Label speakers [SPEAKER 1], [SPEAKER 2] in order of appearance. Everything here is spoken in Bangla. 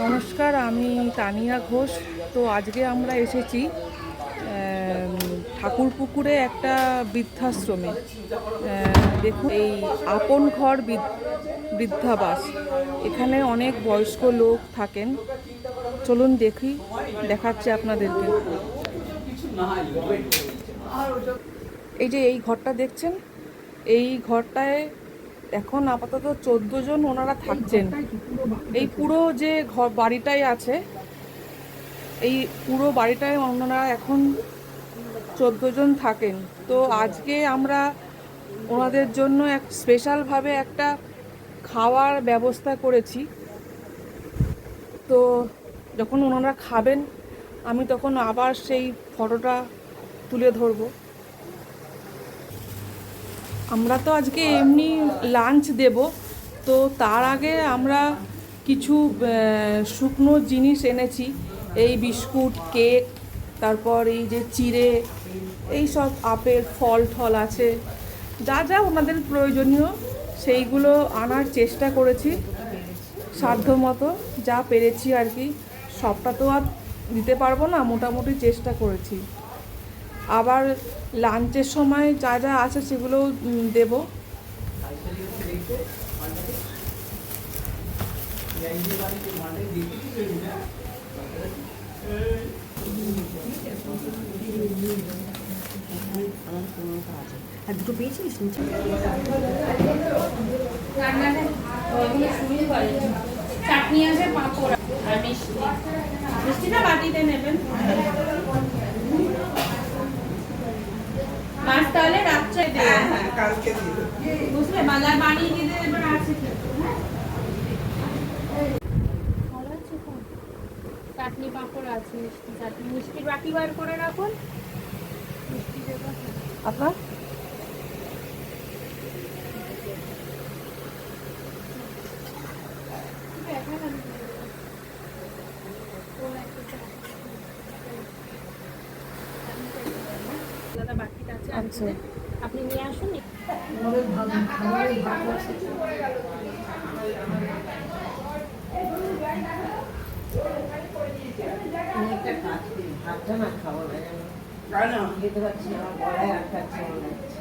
[SPEAKER 1] নমস্কার, আমি তানিয়া ঘোষ। তো আজকে আমরা এসেছি ঠাকুরপুকুরে একটা বৃদ্ধাশ্রমে। দেখুন, এই আপন ঘর বৃদ্ধাবাস। এখানে অনেক বয়স্ক লোক থাকেন। চলুন দেখাচ্ছি আপনাদেরকে। এই যে এই ঘরটা দেখছেন, এই ঘরটায় এখন আপাতত 14 জন ওনারা থাকছেন। এই পুরো যে বাড়িটাই আছে, এই পুরো বাড়িটায় ওনারা এখন 14 জন থাকেন। তো আজকে আমরা ওনাদের জন্য স্পেশালভাবে একটা খাওয়ার ব্যবস্থা করেছি। তো যখন ওনারা খাবেন, আমি তখন আবার সেই ফটোটা তুলে ধরবো। আমরা তো আজকে এমনি লাঞ্চ দেব, তো তার আগে আমরা কিছু শুকনো জিনিস এনেছি। এই বিস্কুট, কেক, তারপর এই যে চিড়ে, এই সব আপেল ফল টল আছে, যা যা ওনাদের প্রয়োজনীয় সেইগুলো আনার চেষ্টা করেছি সাধ্যমতো, যা পেরেছি আর কি। সবটা তো আর দিতে পারবো না, মোটামুটি চেষ্টা করেছি। আবার লাঞ্চের সময় যা যা আছে সেগুলোও দেব।
[SPEAKER 2] আর দুটো পেয়েছিস
[SPEAKER 3] চাটনি আছে, পাঁপড় আর মিষ্টি। মিষ্টিটা বাটিতে নেবেন। মাছ তাহলে রাত্রে দেবেন, বুঝলে? বাজার বানিয়ে দিতে দেবেন। আছে চাটনি, পাঁপড় আছে, মিষ্টি চাটনি, মিষ্টির বাটি বার করে রাখুন। মিষ্টি দেবেন
[SPEAKER 1] আপনার
[SPEAKER 3] বাকিটা আছে,
[SPEAKER 1] আচ্ছা,
[SPEAKER 3] আপনি নিয়ে আসুন।
[SPEAKER 2] ভাতটা না খাবো না, খেতে পারছি না, গলায় আটকাচ্ছে মনে হচ্ছে।